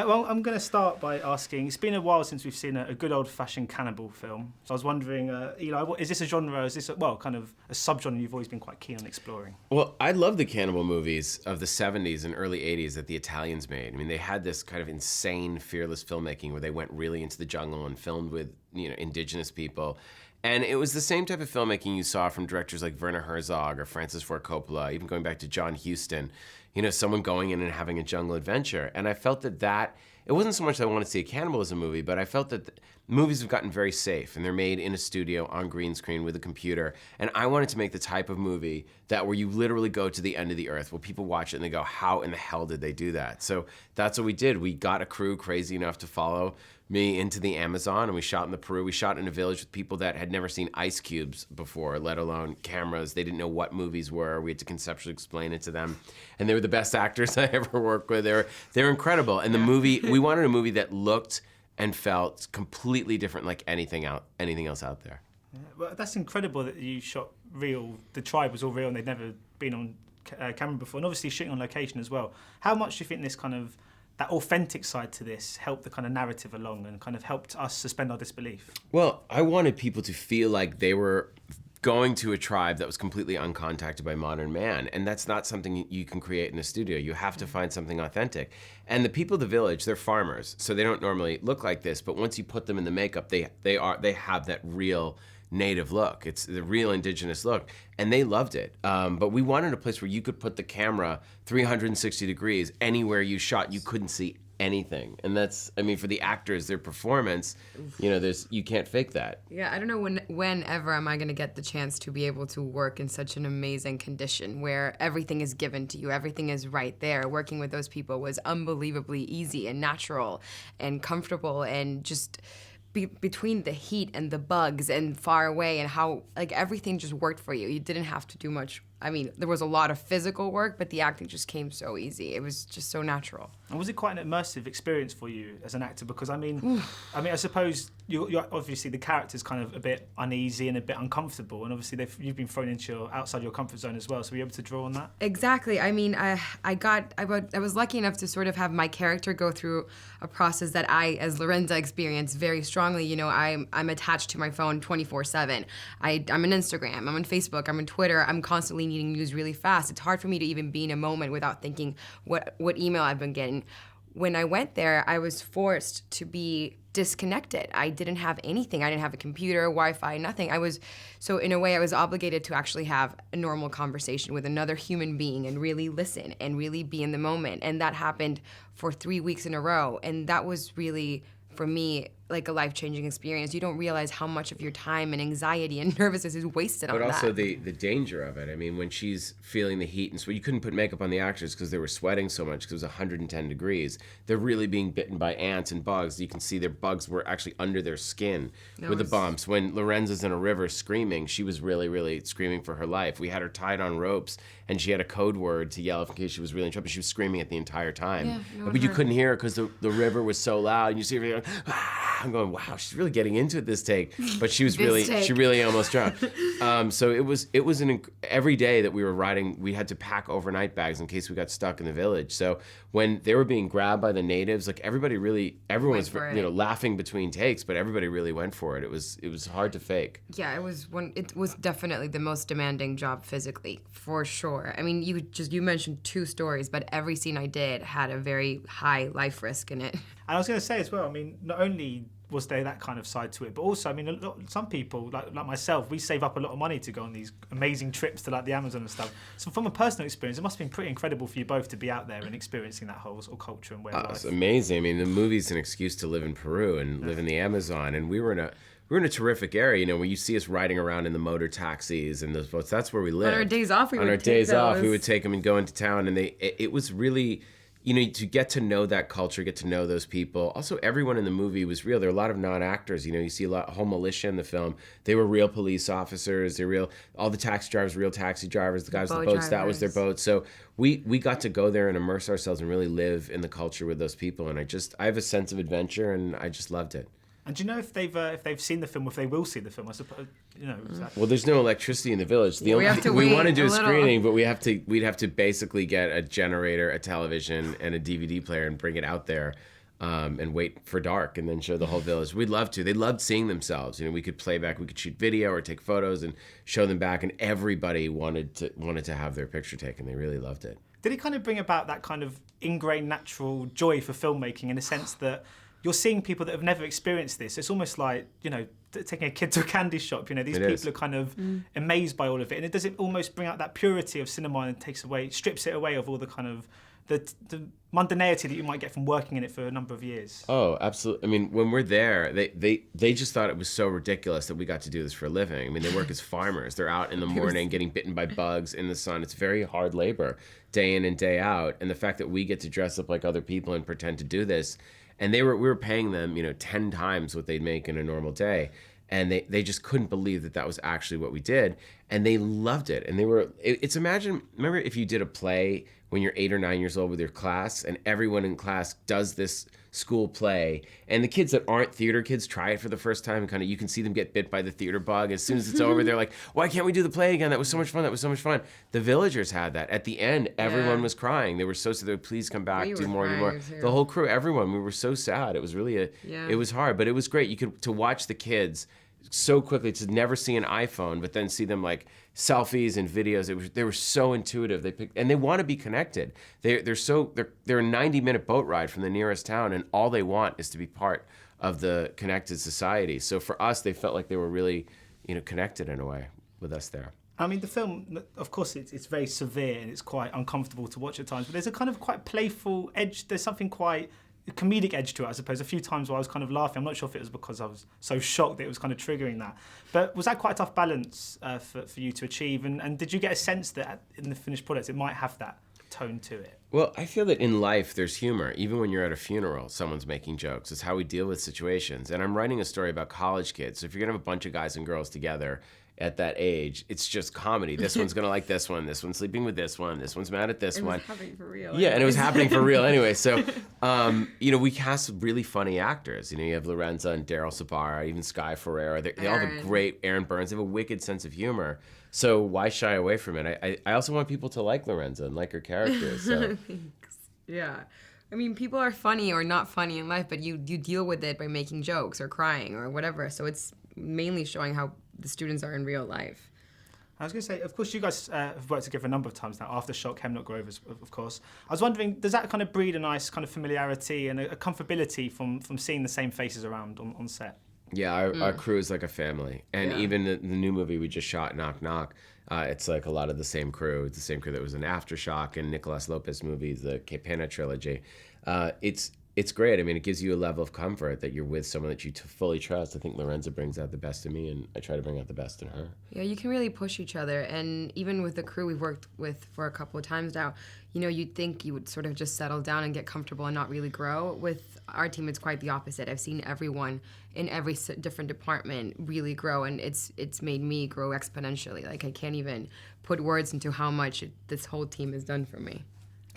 Well, I'm going to start by asking, it's been a while since we've seen a good old-fashioned cannibal film. So I was wondering, Eli, is this a genre, is this, kind of a subgenre you've always been quite keen on exploring? Well, I love the cannibal movies of the 70s and early 80s that the Italians made. I mean, they had this kind of insane, fearless filmmaking where they went really into the jungle and filmed with, indigenous people. And it was the same type of filmmaking you saw from directors like Werner Herzog or Francis Ford Coppola, even going back to John Huston, someone going in and having a jungle adventure. And I felt that it wasn't so much that I wanted to see a cannibalism movie, but I felt that movies have gotten very safe and they're made in a studio on green screen with a computer. And I wanted to make the type of movie that where you literally go to the end of the earth, where people watch it and they go, how in the hell did they do that? So that's what we did. We got a crew crazy enough to follow me into the Amazon, and we shot in the Peru. We shot in a village with people that had never seen ice cubes before, let alone cameras. They didn't know what movies were. We had to conceptually explain it to them. And they were the best actors I ever worked with. They were incredible. And the movie, we wanted a movie that looked and felt completely different like anything else out there. Yeah, well, that's incredible that you shot real, the tribe was all real and they'd never been on camera before, and obviously shooting on location as well. How much do you think this kind of, that authentic side to this helped the kind of narrative along and kind of helped us suspend our disbelief? Well, I wanted people to feel like they were going to a tribe that was completely uncontacted by modern man, and that's not something you can create in a studio. You have to find something authentic. And the people of the village, they're farmers, so they don't normally look like this, but once you put them in the makeup, they have that real native look. It's the real indigenous look, and they loved it. But we wanted a place where you could put the camera 360 degrees. Anywhere you shot, you couldn't see anything. And that's, for the actors, their performance, you can't fake that. Yeah, I don't know whenever am I going to get the chance to be able to work in such an amazing condition where everything is given to you, everything is right there. Working with those people was unbelievably easy and natural and comfortable, and just between the heat and the bugs and far away and how everything just worked for you. You didn't have to do much. There was a lot of physical work, but the acting just came so easy. It was just so natural. And was it quite an immersive experience for you as an actor? Because I suppose you're obviously the character's kind of a bit uneasy and a bit uncomfortable, and obviously you've been thrown into outside your comfort zone as well. So were you able to draw on that? Exactly. I was lucky enough to sort of have my character go through a process that I, as Lorenza, experienced very strongly. I'm attached to my phone 24/7. I'm on Instagram. I'm on Facebook. I'm on Twitter. I'm constantly needing news really fast. It's hard for me to even be in a moment without thinking what email I've been getting. When I went there, I was forced to be disconnected. I didn't have anything. I didn't have a computer, Wi-Fi, nothing. So in a way, I was obligated to actually have a normal conversation with another human being and really listen and really be in the moment. And that happened for 3 weeks in a row. And that was really, for me, like a life-changing experience. You don't realize how much of your time and anxiety and nervousness is wasted on that. But also the danger of it. When she's feeling the heat, and so you couldn't put makeup on the actors because they were sweating so much because it was 110 degrees. They're really being bitten by ants and bugs. You can see their bugs were actually under their skin with the bumps. When Lorenza's in a river screaming, she was really, really screaming for her life. We had her tied on ropes, and she had a code word to yell in case she was really in trouble. She was screaming it the entire time. Yeah, but you couldn't hear her because the river was so loud, and you see her going, ah! I'm going, wow, she's really getting into it this take. But she was she really almost drowned. So it was every day that we were riding, we had to pack overnight bags in case we got stuck in the village. So when they were being grabbed by the natives, everyone was laughing between takes, but everybody really went for it. It was hard to fake. Yeah, it was definitely the most demanding job physically, for sure. You mentioned 2 stories, but every scene I did had a very high life risk in it. And I was going to say as well, not only was there that kind of side to it, but also, some people, like myself, we save up a lot of money to go on these amazing trips to the Amazon and stuff. So from a personal experience, it must have been pretty incredible for you both to be out there and experiencing that whole sort of culture and way of life. It's amazing. The movie's an excuse to live in Peru and live in the Amazon, and we were in a terrific area, where you see us riding around in the motor taxis and those boats. That's where we live. On our days off, we would take them and go into town, and it was really, to get to know that culture, get to know those people. Also, everyone in the movie was real. There are a lot of non-actors. You see a whole militia in the film. They were real police officers. They're real. All the taxi drivers, real taxi drivers. The guys with the boats, that was their boat. So we got to go there and immerse ourselves and really live in the culture with those people. And I have a sense of adventure, and I just loved it. And do you know if they've seen the film, or if they will see the film? I suppose Well, there's no electricity in the village. We want to do a screening, but we'd have to basically get a generator, a television, and a DVD player and bring it out there. and wait for dark and then show the whole village. We'd love to. They loved seeing themselves. We could play back, we could shoot video or take photos and show them back, and everybody wanted to have their picture taken. They really loved it. Did it kind of bring about that kind of ingrained natural joy for filmmaking in a sense that you're seeing people that have never experienced this? It's almost like, taking a kid to a candy shop. These people are kind of amazed by all of it. And does it almost bring out that purity of cinema and strips it away of all the kind of the mundanity that you might get from working in it for a number of years? Oh, absolutely. I mean, when we're there, they just thought it was so ridiculous that we got to do this for a living. I mean, they work as farmers. They're out in the morning getting bitten by bugs in the sun. It's very hard labor, day in and day out. And the fact that we get to dress up like other people and pretend to do this, and we were paying them, 10 times what they'd make in a normal day. And they just couldn't believe that was actually what we did. And they loved it. And remember if you did a play when you're 8 or 9 years old with your class, and everyone in class does this school play, and the kids that aren't theater kids try it for the first time, and you can see them get bit by the theater bug. As soon as it's over, they're like, why can't we do the play again? That was so much fun. That was so much fun. The villagers had that. At the end, everyone was crying. They were so sad. They would please come back, do more, do more. The whole crew, everyone, we were so sad. It was really it was hard, but it was great. To watch the kids so quickly, to never see an iPhone, but then see them like selfies and videos. They were so intuitive. They want to be connected. They're a 90-minute boat ride from the nearest town, and all they want is to be part of the connected society. So for us, they felt like they were really, connected in a way with us there. I mean, the film, of course, it's very severe and it's quite uncomfortable to watch at times, but there's a kind of quite playful edge. There's something quite comedic edge to it, I suppose. A few times where I was kind of laughing. I'm not sure if it was because I was so shocked that it was kind of triggering that. But was that quite a tough balance for you to achieve? And did you get a sense that in the finished product it might have that tone to it? Well, I feel that in life there's humor. Even when you're at a funeral, someone's making jokes. It's how we deal with situations. And I'm writing a story about college kids. So if you're going to have a bunch of guys and girls together at that age, it's just comedy. This one's gonna like this one's sleeping with this one's mad at this one. It was happening for real. Yeah, and it was happening for real anyway. So, we cast really funny actors. You have Lorenza and Daryl Sabara, even Sky Ferreira. They all have a great, Aaron Burns, they have a wicked sense of humor. So why shy away from it? I also want people to like Lorenza and like her characters. So. Thanks. Yeah. I mean, people are funny or not funny in life, but you deal with it by making jokes or crying or whatever. So it's mainly showing how the students are in real life. I was going to say, of course, you guys have worked together a number of times now, Aftershock, Hemlock Grove, of course. I was wondering, does that kind of breed a nice kind of familiarity and a comfortability from seeing the same faces around on set? Yeah, our crew is like a family. And even the new movie we just shot, Knock Knock, it's like a lot of the same crew. It's the same crew that was in Aftershock and Nicolas Lopez movies, the Que Pena trilogy. It's great. I mean, it gives you a level of comfort that you're with someone that you fully trust. I think Lorenza brings out the best in me, and I try to bring out the best in her. Yeah, you can really push each other. And even with the crew we've worked with for a couple of times now, you'd think you would sort of just settle down and get comfortable and not really grow. With our team, it's quite the opposite. I've seen everyone in every different department really grow, and it's made me grow exponentially. Like, I can't even put words into how much this whole team has done for me.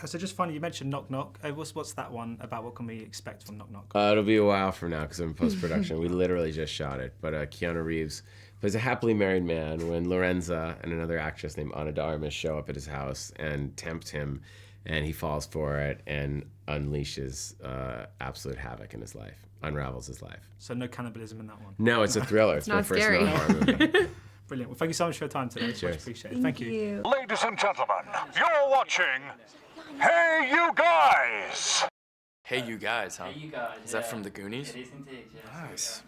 So just finally, you mentioned Knock Knock. What's that one about? What can we expect from Knock Knock? It'll be a while from now because I'm in post-production. We literally just shot it. But Keanu Reeves plays a happily married man when Lorenza and another actress named Ana de Armas show up at his house and tempt him, and he falls for it and unleashes absolute havoc in his life, unravels his life. So no cannibalism in that one? No, it's a thriller. It's my first non-horror movie. Brilliant. Well, thank you so much for your time today. It's much appreciated. Thank you. Ladies and gentlemen, you're watching Hey You Guys! Hey You Guys, huh? Hey, you guys. Is that from the Goonies? It is indeed, yes. Nice.